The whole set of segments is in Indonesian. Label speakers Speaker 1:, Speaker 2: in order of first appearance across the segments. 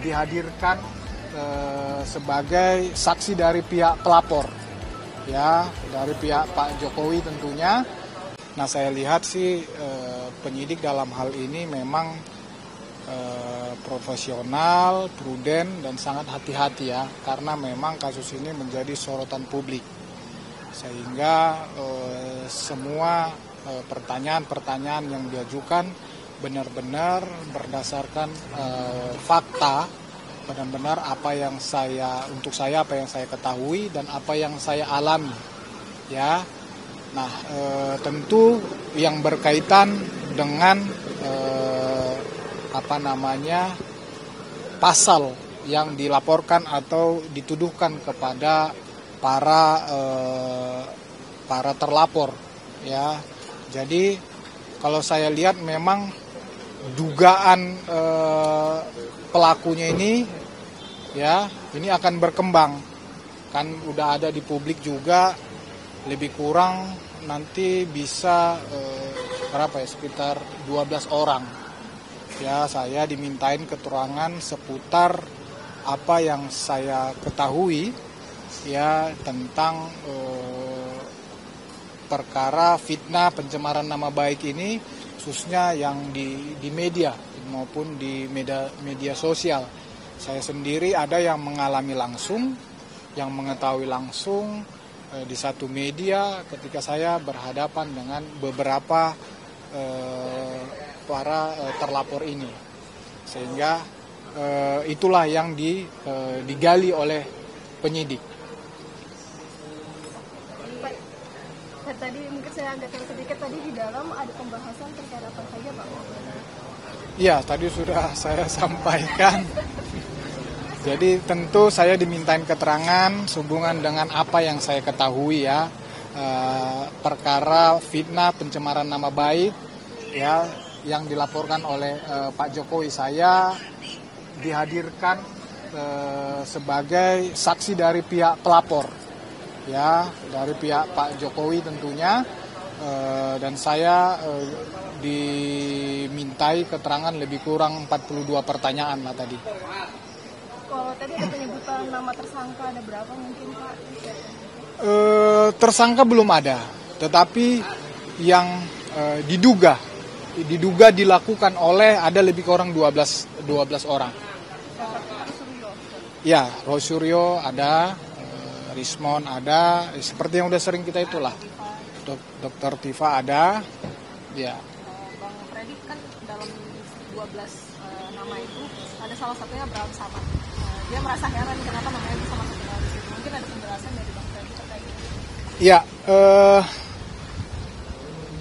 Speaker 1: dihadirkan sebagai saksi dari pihak pelapor, ya, dari pihak Pak Jokowi tentunya. Nah, saya lihat sih penyidik dalam hal ini memang profesional, prudent, dan sangat hati-hati ya, karena memang kasus ini menjadi sorotan publik, sehingga semua pertanyaan-pertanyaan yang diajukan benar-benar berdasarkan fakta, benar-benar apa yang saya ketahui dan apa yang saya alami, ya. Nah, tentu yang berkaitan dengan pasal yang dilaporkan atau dituduhkan kepada para terlapor, ya. Jadi kalau saya lihat memang dugaan pelakunya ini, ya, ini akan berkembang, kan udah ada di publik juga, lebih kurang nanti bisa sekitar 12 orang. Ya, saya dimintain keterangan seputar apa yang saya ketahui, ya, tentang perkara fitnah pencemaran nama baik ini, khususnya yang di media maupun di media sosial. Saya sendiri ada yang mengalami langsung, yang mengetahui langsung di satu media ketika saya berhadapan dengan beberapa para terlapor ini, sehingga itulah yang digali oleh penyidik.
Speaker 2: Tadi mungkin saya agak sedikit, tadi di dalam ada pembahasan terkait apa saja, Pak?
Speaker 1: Iya, tadi sudah saya sampaikan. Jadi tentu saya dimintain keterangan sehubungan dengan apa yang saya ketahui, ya, perkara fitnah pencemaran nama baik, ya, yang dilaporkan oleh Pak Jokowi. Saya dihadirkan sebagai saksi dari pihak pelapor, ya, dari pihak Pak Jokowi tentunya, dan saya dimintai keterangan lebih kurang 42 pertanyaan lah tadi.
Speaker 2: Kalau tadi ada penyebutan nama tersangka, ada berapa mungkin, Pak?
Speaker 1: Tersangka belum ada, tetapi yang diduga dilakukan oleh ada lebih kurang 12 orang. Ya, Rosuryo ada, Rismon ada, seperti yang udah sering kita itulah. Dokter Tifa ada, ya.
Speaker 2: Bang Freddy, kan dalam 12 nama itu ada salah satunya Abraham Samad. Dia merasa heran kenapa namanya bisa masuk ke dalam situ. Mungkin ada penjelasan dari Bang Freddy terkait itu.
Speaker 1: Ya,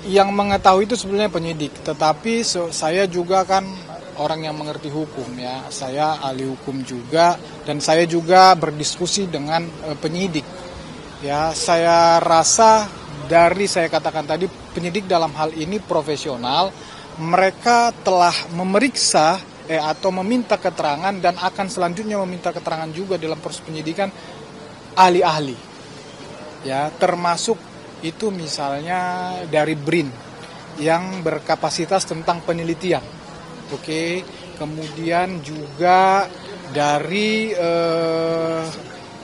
Speaker 1: yang mengetahui itu sebenarnya penyidik, tetapi saya juga kan orang yang mengerti hukum, ya. Saya ahli hukum juga, dan saya juga berdiskusi dengan penyidik. Ya, saya rasa dari saya katakan tadi, penyidik dalam hal ini profesional. Mereka telah memeriksa atau meminta keterangan dan akan selanjutnya meminta keterangan juga dalam proses penyidikan ahli-ahli, ya, termasuk itu misalnya dari BRIN yang berkapasitas tentang penelitian, oke, kemudian juga dari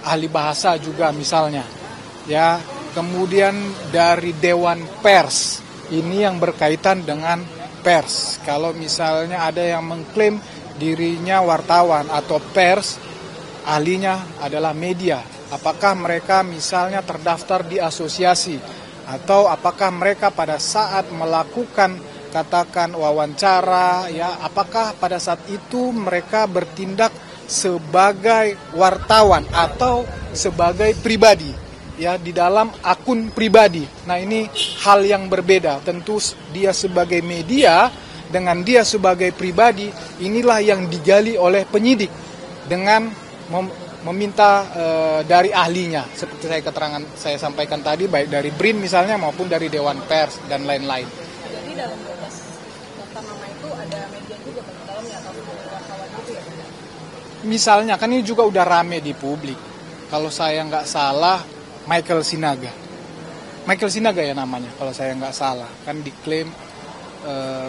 Speaker 1: ahli bahasa juga misalnya, ya, kemudian dari Dewan Pers, ini yang berkaitan dengan pers. Kalau misalnya ada yang mengklaim dirinya wartawan atau pers, ahlinya adalah media. Apakah mereka misalnya terdaftar di asosiasi, atau apakah mereka pada saat melakukan katakan wawancara, ya, apakah pada saat itu mereka bertindak sebagai wartawan atau sebagai pribadi, ya, di dalam akun pribadi. Nah, ini hal yang berbeda. Tentu dia sebagai media dengan dia sebagai pribadi, inilah yang digali oleh penyidik dengan meminta dari ahlinya, seperti saya sampaikan tadi, baik dari BRIN misalnya maupun dari Dewan Pers dan lain-lain.
Speaker 2: Jadi dalam 12 daftar nama itu ada media juga di dalamnya atau wartawan gitu ya?
Speaker 1: Misalnya, kan ini juga udah rame di publik. Kalau saya nggak salah, Michael Sinaga ya namanya, kalau saya nggak salah, kan diklaim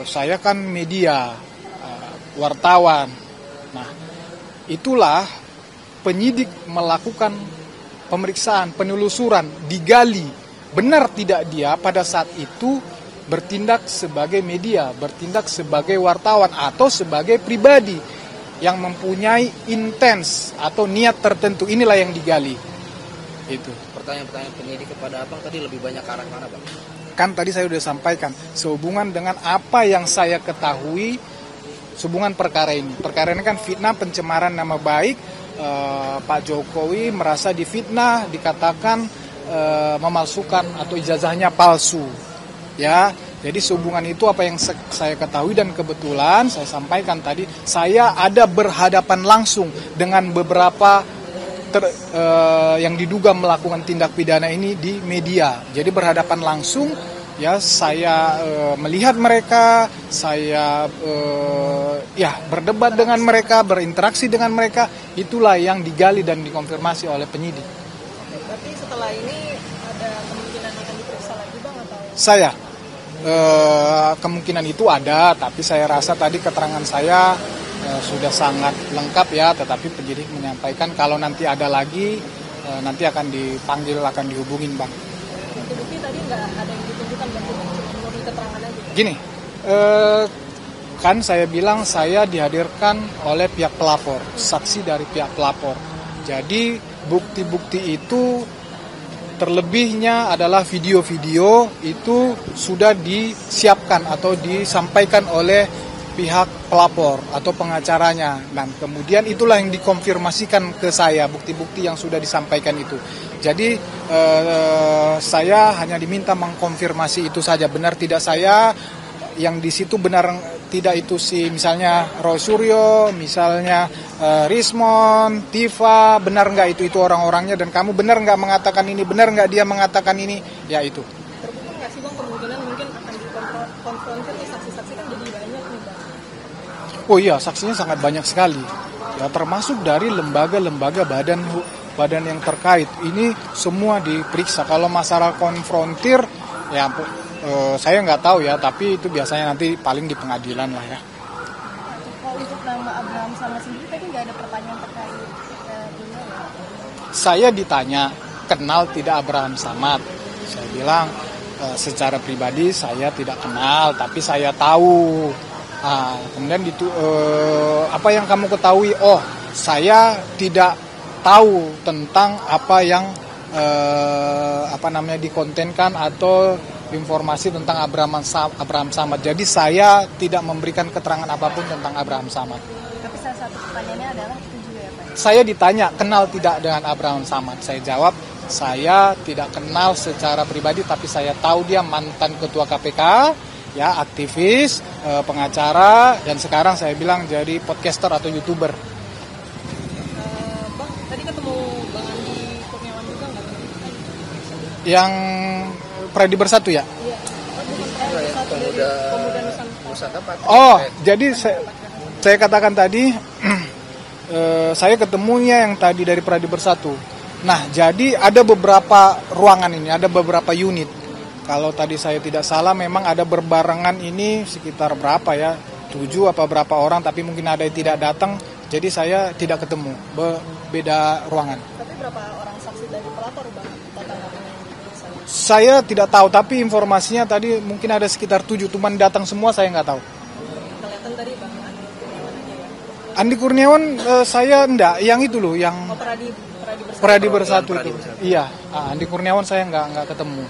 Speaker 1: saya kan media, wartawan. Nah, itulah penyidik melakukan pemeriksaan, penelusuran, digali benar tidak dia pada saat itu bertindak sebagai media, bertindak sebagai wartawan atau sebagai pribadi yang mempunyai intens atau niat tertentu. Inilah yang digali. Itu.
Speaker 3: Pertanyaan-pertanyaan penyidik kepada Abang tadi lebih banyak ke arah mana, Bang?
Speaker 1: Kan tadi saya sudah sampaikan sehubungan dengan apa yang saya ketahui sehubungan perkara ini. Perkara ini kan fitnah, pencemaran nama baik. Pak Jokowi merasa difitnah, dikatakan memalsukan atau ijazahnya palsu. Ya, jadi sehubungan itu apa yang saya ketahui, dan kebetulan saya sampaikan tadi saya ada berhadapan langsung dengan beberapa yang diduga melakukan tindak pidana ini di media. Jadi berhadapan langsung, ya saya melihat mereka, saya berdebat dengan mereka, berinteraksi dengan mereka. Itulah yang digali dan dikonfirmasi oleh penyidik.
Speaker 2: Berarti setelah ini ada kemungkinan akan diperiksa lagi, Bang, atau?
Speaker 1: Saya kemungkinan itu ada, tapi saya rasa tadi keterangan saya sudah sangat lengkap ya, tetapi penyidik menyampaikan kalau nanti ada lagi nanti akan dipanggil, akan dihubungin, Bang.
Speaker 2: Bukti tadi nggak ada yang ditunjukkan, berarti cuma menurut keterangan aja.
Speaker 1: Gini, kan saya bilang saya dihadirkan oleh pihak pelapor, saksi dari pihak pelapor. Jadi bukti-bukti itu terlebihnya adalah video-video itu sudah disiapkan atau disampaikan oleh pihak pelapor atau pengacaranya, dan kemudian itulah yang dikonfirmasikan ke saya, bukti-bukti yang sudah disampaikan itu. Jadi saya hanya diminta mengkonfirmasi itu saja, benar tidak saya yang di situ, benar tidak itu si misalnya Roy Suryo, misalnya Rismon, Tifa, benar nggak itu orang-orangnya, dan kamu benar nggak mengatakan ini, benar nggak dia mengatakan ini, ya itu.
Speaker 2: Terbuka nggak sih, Bang, kemungkinan mungkin akan dikonfrontir nih saksi-saksi kan jadi banyak nih, Bang?
Speaker 1: Oh iya, saksinya sangat banyak sekali. Ya, termasuk dari lembaga-lembaga badan yang terkait. Ini semua diperiksa. Kalau masalah konfrontir, ya saya nggak tahu ya, tapi itu biasanya nanti paling di pengadilan lah ya.
Speaker 2: Kalau untuk nama Abraham Samad sendiri tadi nggak ada pertanyaan terkait beliau ya?
Speaker 1: Saya ditanya, kenal tidak Abraham Samad? Saya bilang, secara pribadi saya tidak kenal, tapi saya tahu. Kemudian apa yang kamu ketahui? Oh, saya tidak tahu tentang apa yang dikontenkan atau informasi tentang Abraham Samad. Jadi saya tidak memberikan keterangan apapun tentang Abraham Samad.
Speaker 2: Tapi salah satu pertanyaannya adalah setuju ya, Pak?
Speaker 1: Saya ditanya kenal tidak dengan Abraham Samad. Saya jawab, saya tidak kenal secara pribadi, tapi saya tahu dia mantan ketua KPK, ya, aktivis, pengacara, dan sekarang saya bilang jadi podcaster atau YouTuber.
Speaker 2: Bang, tadi ketemu Bang Andi Kurniawan juga nggak?
Speaker 1: Yang Pradi Bersatu ya?
Speaker 2: Iya. Pemuda Nusantara.
Speaker 1: Oh, jadi saya katakan tadi, saya ketemunya yang tadi dari Pradi Bersatu. Nah, jadi ada beberapa ruangan ini, ada beberapa unit. Kalau tadi saya tidak salah, memang ada berbarengan ini sekitar berapa ya, 7 apa berapa orang, tapi mungkin ada yang tidak datang, jadi saya tidak ketemu, beda ruangan.
Speaker 2: Tapi berapa orang saksi dari pelapor, Bang?
Speaker 1: Saya tidak tahu, tapi informasinya tadi mungkin ada sekitar 7, cuman datang semua saya nggak tahu.
Speaker 2: Kelihatan tadi Bang Andi Kurniawan aja ya?
Speaker 1: Andi Kurniawan saya enggak, yang itu loh, yang
Speaker 2: Pradi Bersatu.
Speaker 1: Pradi Bersatu itu. Iya, Andi Kurniawan saya nggak ketemu.